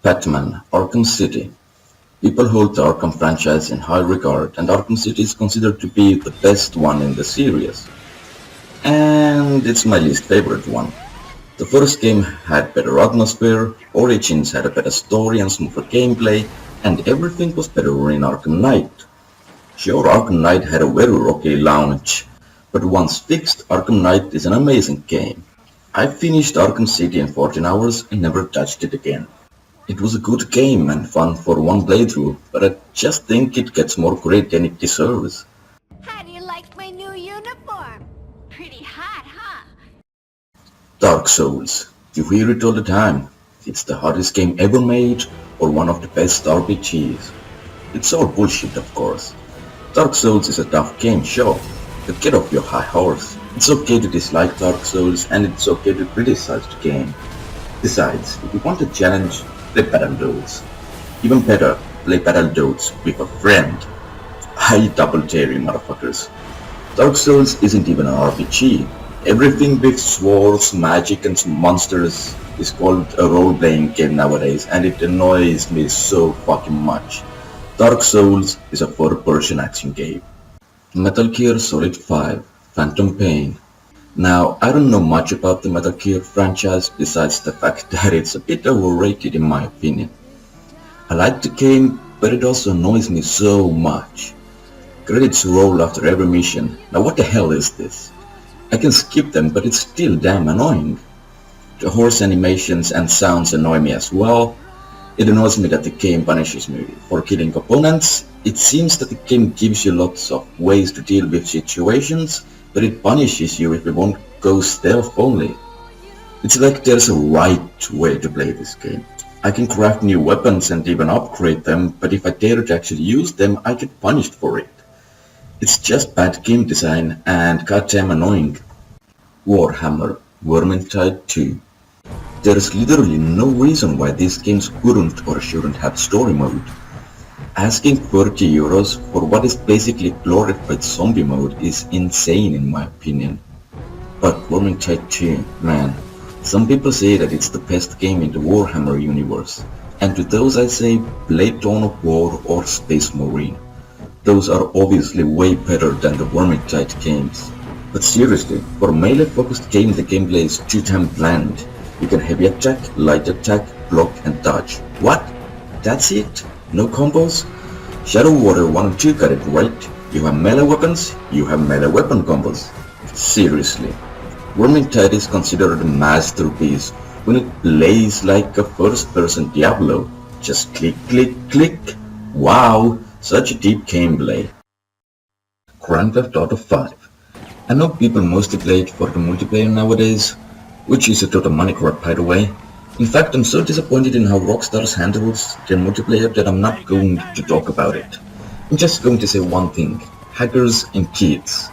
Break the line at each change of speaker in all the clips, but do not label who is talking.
Batman Arkham City. People hold the Arkham franchise in high regard, and Arkham City is considered to be the best one in the series. And it's my least favorite one. The first game had better atmosphere, Origins had a better story and smoother gameplay, and everything was better in Arkham Knight. Sure, Arkham Knight had a very rocky launch, but once fixed, Arkham Knight is an amazing game. I finished Arkham City in 14 hours and never touched it again. It was a good game and fun for one playthrough, but I just think it gets more credit than it deserves.
How do you like my new uniform? Pretty hot, huh?
Dark Souls. You hear it all the time. It's the hardest game ever made, or one of the best RPGs. It's all bullshit, of course. Dark Souls is a tough game, sure, but get off your high horse. It's okay to dislike Dark Souls, and it's okay to criticize the game. Besides, if you want a challenge, play Battletoads. Even better, play Battletoads with a friend. I double dare you motherfuckers. Dark Souls isn't even an RPG. Everything with swords, magic and monsters is called a role-playing game nowadays, and it annoys me so fucking much. Dark Souls is a third-person action game. Metal Gear Solid 5 Phantom Pain. Now, I don't know much about the Metal Gear franchise besides the fact that it's a bit overrated in my opinion. I like the game, but it also annoys me so much. Credits roll after every mission. Now what the hell is this? I can skip them, but it's still damn annoying. The horse animations and sounds annoy me as well. It annoys me that the game punishes me for killing opponents. It seems that the game gives you lots of ways to deal with situations, but it punishes you if you won't go stealth only. It's like there's a right way to play this game. I can craft new weapons and even upgrade them, but if I dare to actually use them, I get punished for it. It's just bad game design and goddamn annoying. Warhammer Vermintide 2. There is literally no reason why these games couldn't or shouldn't have story mode. Asking 30 euros for what is basically glorified zombie mode is insane in my opinion. But Vermintide 2, man, some people say that it's the best game in the Warhammer universe, and to those I say play Dawn of War or Space Marine. Those are obviously way better than the Vermintide games. But seriously, for a melee focused game the gameplay is too damn bland. You can heavy attack, light attack, block and dodge. What? That's it? No combos? Shadow Warrior 1 and 2 got it right. You have melee weapons, you have melee weapon combos. Seriously. Vermintide is considered a masterpiece when it plays like a first-person Diablo. Just click, click, click. Wow, such a deep gameplay. Grand Theft Auto 5. I know people mostly play it for the multiplayer nowadays, which is a total money grab by the way. In fact, I'm so disappointed in how Rockstar handles their multiplayer that I'm not going to talk about it. I'm just going to say one thing: hackers and cheats.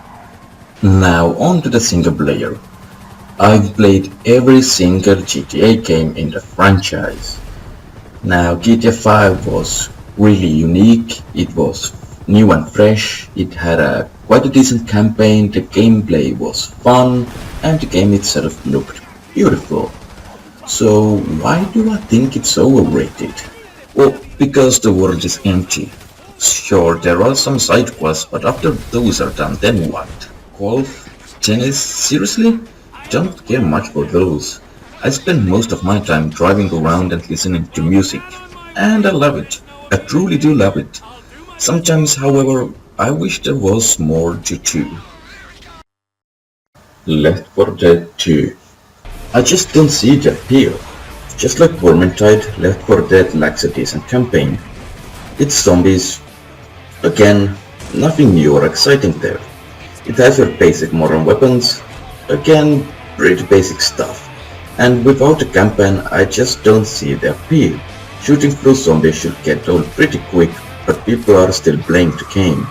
Now on to the single player. I've played every single GTA game in the franchise. Now GTA 5 was really unique, it was new and fresh, it had quite a decent campaign, the gameplay was fun, and the game itself looked beautiful. So why do I think it's overrated? Well, because the world is empty. Sure, there are some side quests, but after those are done, then what? Golf? Tennis? Seriously? Don't care much for those. I spend most of my time driving around and listening to music, and I love it. I truly do love it. Sometimes, however, I wish there was more to do. Left 4 Dead 2. I just don't see the appeal. Just like Vermintide, Left 4 Dead lacks a decent campaign. It's zombies. Again, nothing new or exciting there. It has your basic modern weapons. Again, pretty basic stuff. And without a campaign, I just don't see the appeal. Shooting through zombies should get old pretty quick, but people are still playing the game.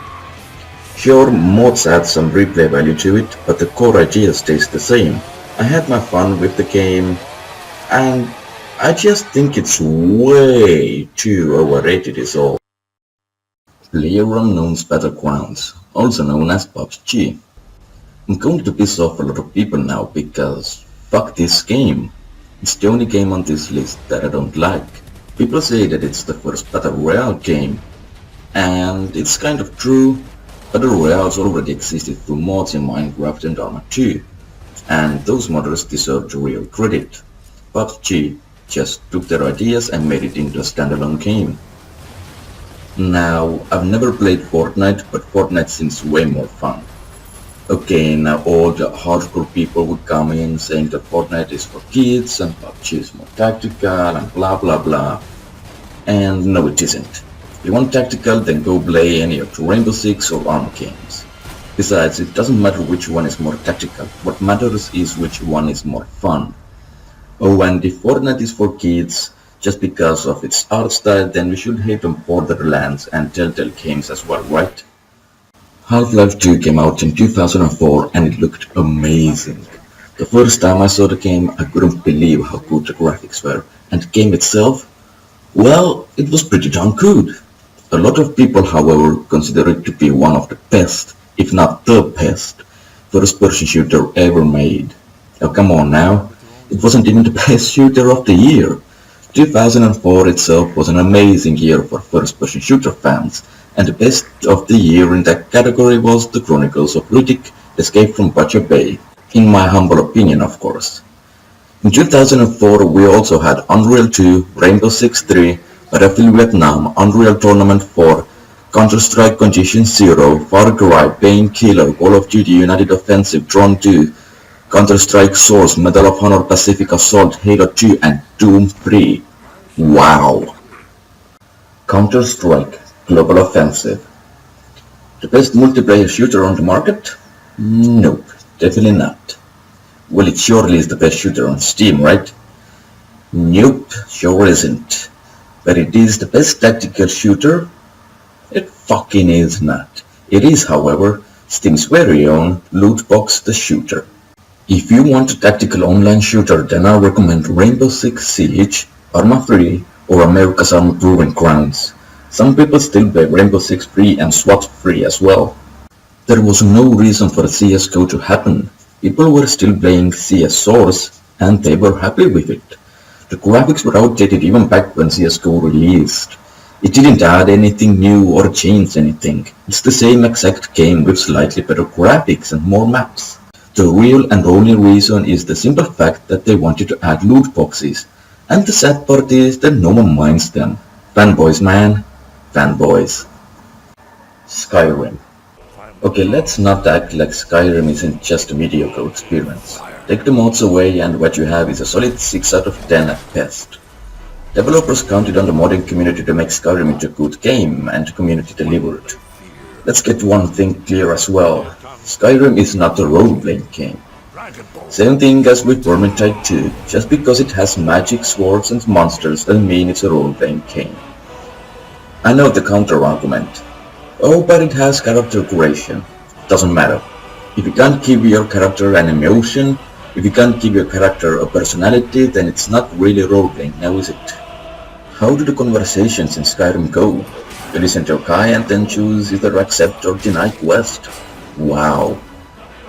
Sure, mods add some replay value to it, but the core idea stays the same. I had my fun with the game, and I just think it's way too overrated is all. PlayerUnknown's Battlegrounds, also known as PUBG. I'm going to piss off a lot of people now because fuck this game. It's the only game on this list that I don't like. People say that it's the first Battle Royale game, and it's kind of true. Battle Royales already existed through mods in Minecraft and Arma 2, and those modders deserve the real credit. PUBG just took their ideas and made it into a standalone game. Now, I've never played Fortnite, but Fortnite seems way more fun. Okay, now all the hardcore people would come in saying that Fortnite is for kids and PUBG is more tactical and blah blah blah. And no, it isn't. If you want tactical, then go play any of the Rainbow Six or Arma games. Besides, it doesn't matter which one is more tactical, what matters is which one is more fun. Oh, and if Fortnite is for kids, just because of its art style, then we should hate on Borderlands and Telltale games as well, right? Half-Life 2 came out in 2004 and it looked amazing. The first time I saw the game, I couldn't believe how good the graphics were, and the game itself, well, it was pretty darn good. A lot of people, however, consider it to be one of the best, if not the best, first-person shooter ever made. Oh, come on now, it wasn't even the best shooter of the year. 2004 itself was an amazing year for first-person shooter fans, and the best of the year in that category was The Chronicles of Riddick: Escape from Butcher Bay, in my humble opinion, of course. In 2004 we also had Unreal 2, Rainbow Six 3, Battlefield Vietnam, Unreal Tournament 4, Counter-Strike Conditions Zero, Far Cry, Painkiller, Call of Duty United Offensive, Drone 2, Counter-Strike Source, Medal of Honor Pacific Assault, Halo 2 and Doom 3. Wow! Counter-Strike Global Offensive. The best multiplayer shooter on the market? Nope, definitely not. Well, it surely is the best shooter on Steam, right? Nope, sure isn't. But it is the best tactical shooter? It fucking is not. It is, however, Steam's very own Lootbox the Shooter. If you want a tactical online shooter, then I recommend Rainbow Six Siege, Arma 3, or America's Armored Proving Grounds. Some people still play Rainbow Six free and SWAT free as well. There was no reason for CSGO to happen. People were still playing CS Source and they were happy with it. The graphics were outdated even back when CSGO released. It didn't add anything new or change anything. It's the same exact game with slightly better graphics and more maps. The real and only reason is the simple fact that they wanted to add loot boxes. And the sad part is that no one minds them. Fanboys, man. Fanboys. Skyrim. Okay, let's not act like Skyrim isn't just a mediocre experience. Take the mods away and what you have is a solid 6 out of 10 at best. Developers counted on the modding community to make Skyrim into a good game, and the community delivered. Let's get one thing clear as well. Skyrim is not a role-playing game. Same thing as with Vermintide 2, just because it has magic, swords and monsters doesn't mean it's a role-playing game. I know the counter-argument. Oh, but it has character creation. Doesn't matter. If you can't give your character an emotion, if you can't give your character a personality, then it's not really role-playing, now is it? How do the conversations in Skyrim go? You listen to a guy and then choose either accept or deny quest. Wow.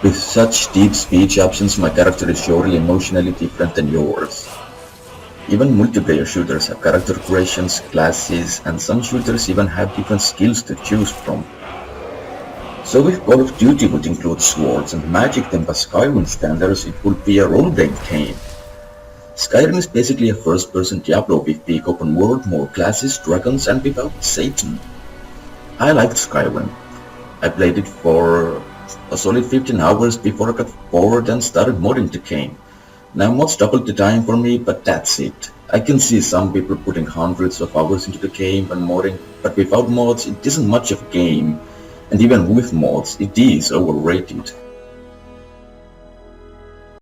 With such deep speech options, my character is surely emotionally different than yours. Even multiplayer shooters have character creations, classes, and some shooters even have different skills to choose from. So if Call of Duty would include swords and magic then by Skyrim standards, it would be a role-playing game. Skyrim is basically a first-person Diablo with big open world, more classes, dragons, and without Satan. I liked Skyrim. I played it for a solid 15 hours before I got bored and started modding the game. Now mods doubled the time for me, but that's it. I can see some people putting hundreds of hours into the game and modding, but without mods it isn't much of a game. And even with mods, it is overrated.